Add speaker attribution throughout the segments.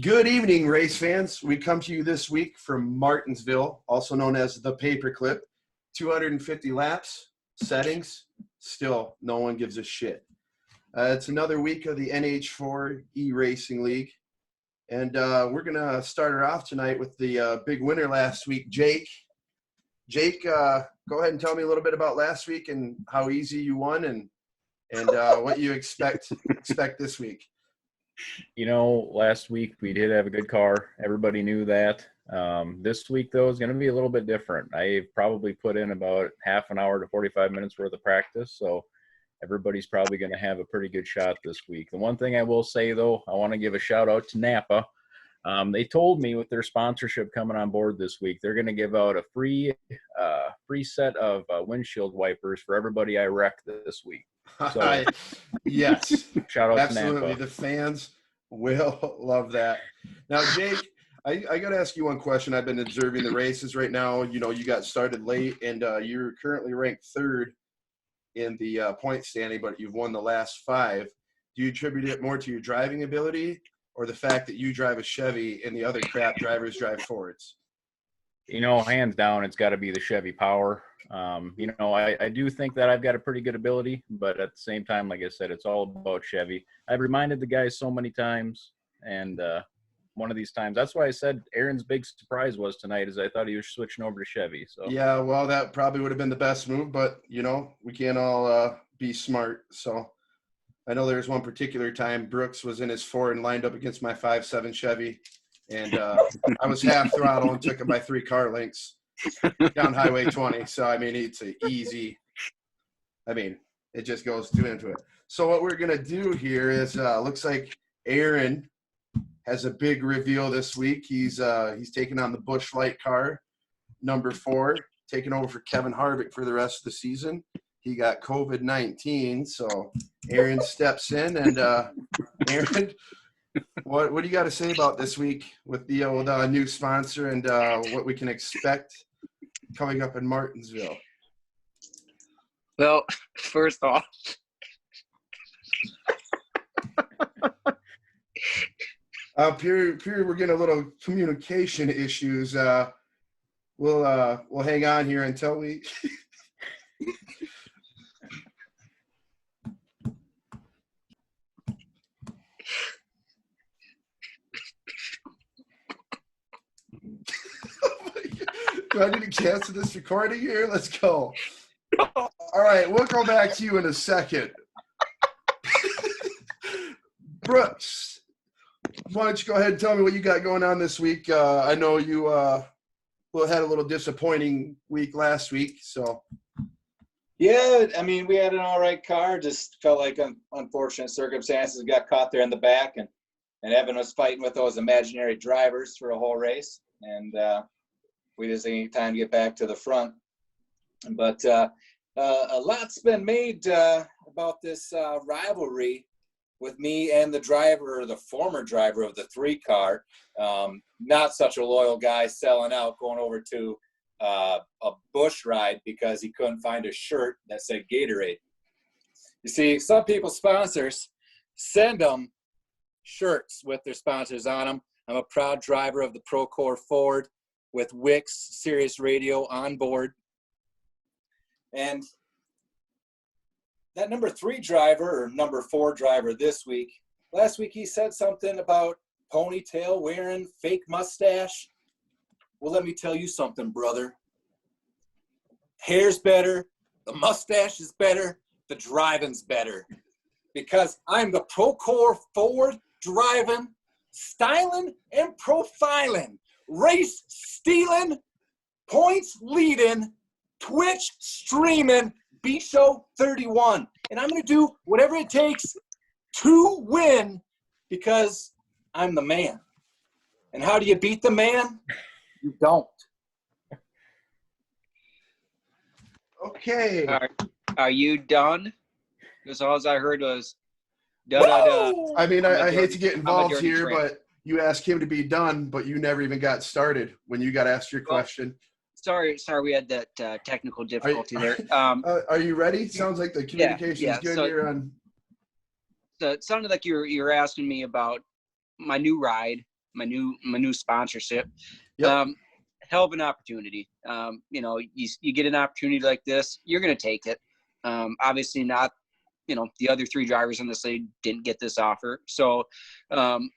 Speaker 1: Good evening, race fans. We come to you this week from Martinsville, also known as the Paperclip. 250 laps, settings, still no one gives a shit. It's another week of the NH4 E-Racing League. And we're going to start her off tonight with the big winner last week, Jake. Jake, go ahead and tell me a little bit about last week and how easy you won and what you expect this week.
Speaker 2: You know, last week we did have a good car. Everybody knew that. This week, though, is going to be a little bit different. I've probably put in about half an hour to 45 minutes worth of practice, so everybody's probably going to have a pretty good shot this week. The one thing I will say, though, I want to give a shout-out to Napa. They told me with their sponsorship coming on board this week, they're going to give out a free set of windshield wipers for everybody I wrecked this week. So,
Speaker 1: yes,
Speaker 2: shout out
Speaker 1: absolutely.
Speaker 2: to Napa.
Speaker 1: The fans will love that. Now, Jake, I got to ask you one question. I've been observing the races right now. You know, you got started late, and you're currently ranked third in the point standing, but you've won the last 5. Do you attribute it more to your driving ability or the fact that you drive a Chevy and the other crap drivers drive Fords?
Speaker 2: You know, hands down, it's got to be the Chevy power. You know, I do think that I've got a pretty good ability, but at the same time, like I said, it's all about Chevy. I've reminded the guys so many times, and one of these times, that's why I said Aaron's big surprise was tonight, is I thought he was switching over to Chevy. So
Speaker 1: yeah, well, that probably would have been the best move, but, you know, we can't all be smart. So I know there was one particular time Brooks was in his Ford and lined up against my 5.7 Chevy, and I was half throttle and took him by 3 car lengths down Highway 20. So, I mean, it's an easy – I mean, it just goes into it. So what we're going to do here is looks like Aaron has a big reveal this week. He's taking on the Busch Light car, number 4, taking over for Kevin Harvick for the rest of the season. He got COVID-19, so Aaron steps in. And Aaron, what do you got to say about this week with the new sponsor and what we can expect coming up in Martinsville?
Speaker 3: Well, first off,
Speaker 1: Pierre, we're getting a little communication issues. We'll hang on here until we. Do I need to cancel this recording here? Let's go. All right, we'll go back to you in a second. Brooks, why don't you go ahead and tell me what you got going on this week? I know you had a little disappointing week last week, so.
Speaker 4: Yeah, I mean, we had an all right car. Just felt like unfortunate circumstances. Got caught there in the back, and Evan was fighting with those imaginary drivers for a whole race, and we just didn't get time to get back to the front. But a lot's been made about this rivalry with me and the driver, or the former driver of the 3 car. Not such a loyal guy, selling out, going over to a Busch ride because he couldn't find a shirt that said Gatorade. You see, some people's sponsors send them shirts with their sponsors on them. I'm a proud driver of the Procore Ford with Wix Sirius Radio on board. And that number 3 driver, or number 4 driver this week, last week he said something about ponytail wearing, fake mustache. Well, let me tell you something, brother. Hair's better, the mustache is better, the driving's better. Because I'm the Procore Ford driving, styling, and profiling, race stealing, points leading, Twitch streaming, B-Show 31. And I'm going to do whatever it takes to win because I'm the man. And how do you beat the man? You don't.
Speaker 1: Okay.
Speaker 3: are you done? Because all I heard was da-da-da.
Speaker 1: I mean, I hate to get involved here, but you asked him to be done, but you never even got started when you got asked your question.
Speaker 3: Sorry, we had that technical difficulty there.
Speaker 1: Are you ready? Sounds like the communication is good here on.
Speaker 3: So it sounded like you're asking me about my new ride my new sponsorship.
Speaker 1: Yep.
Speaker 3: Hell of an opportunity. You get an opportunity like this, you're going to take it. Obviously not, the other 3 drivers in this league didn't get this offer. So, joining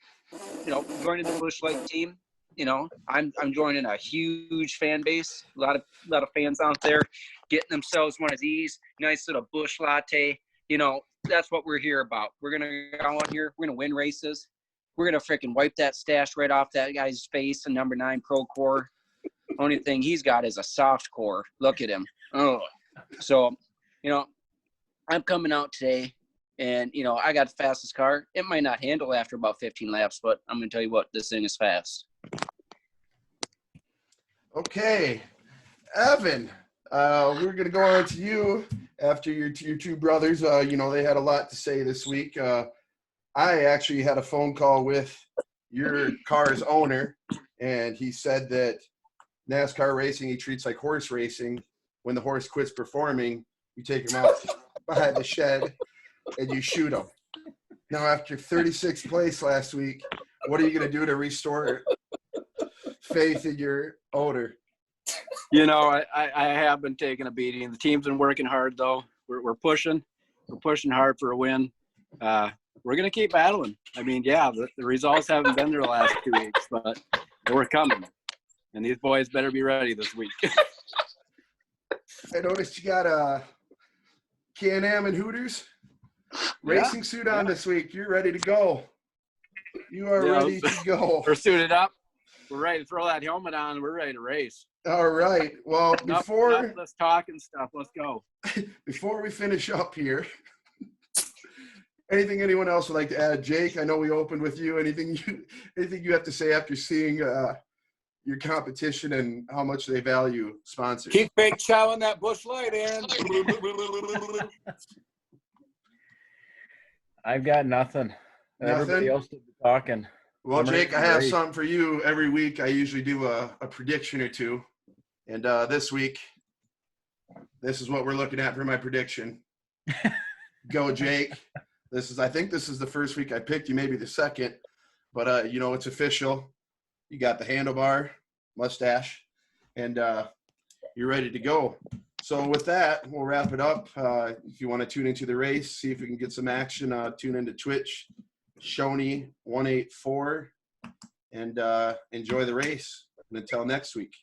Speaker 3: the Busch Light team, I'm joining a huge fan base. A lot of fans out there getting themselves one of these nice little Busch latte. That's what we're here about. We're gonna go out here. We're gonna win races. We're gonna freaking wipe that stash right off that guy's face. A number 9 Pro Core. Only thing he's got is a soft core. Look at him. Oh, so I'm coming out today, and I got the fastest car. It might not handle after about 15 laps, but I'm gonna tell you what, this thing is fast.
Speaker 1: Okay, Evan, we're going to go on to you after your 2 brothers. They had a lot to say this week. I actually had a phone call with your car's owner, and he said that NASCAR racing, he treats like horse racing. When the horse quits performing, you take him out behind the shed and you shoot him. Now, after 36th place last week, what are you going to do to restore faith in your owner?
Speaker 5: I have been taking a beating. The team's been working hard, though. We're pushing. We're pushing hard for a win. We're going to keep battling. I mean, yeah, the results haven't been there the last 2 weeks, but we're coming. And these boys better be ready this week.
Speaker 1: I noticed you got a Can-Am and Hooters racing suit on this week. You're ready to go. You are ready to go.
Speaker 5: We're suited up. We're ready to throw that helmet on. We're ready to race.
Speaker 1: All right. Well,
Speaker 5: Enough let's talk and stuff. Let's go.
Speaker 1: Before we finish up here, anything anyone else would like to add? Jake, I know we opened with you. Anything you have to say after seeing your competition and how much they value sponsors?
Speaker 6: Keep big chowing that Busch Light in.
Speaker 2: I've got nothing. Everybody else did the talking.
Speaker 1: Well, Jake, I have something for you. Every week I usually do a prediction or two. And this week, this is what we're looking at for my prediction. Go, Jake. I think this is the first week I picked you, maybe the second. But, it's official. You got the handlebar, mustache, and you're ready to go. So with that, we'll wrap it up. If you want to tune into the race, see if we can get some action, tune into Twitch, Shoney184, and enjoy the race. And until next week.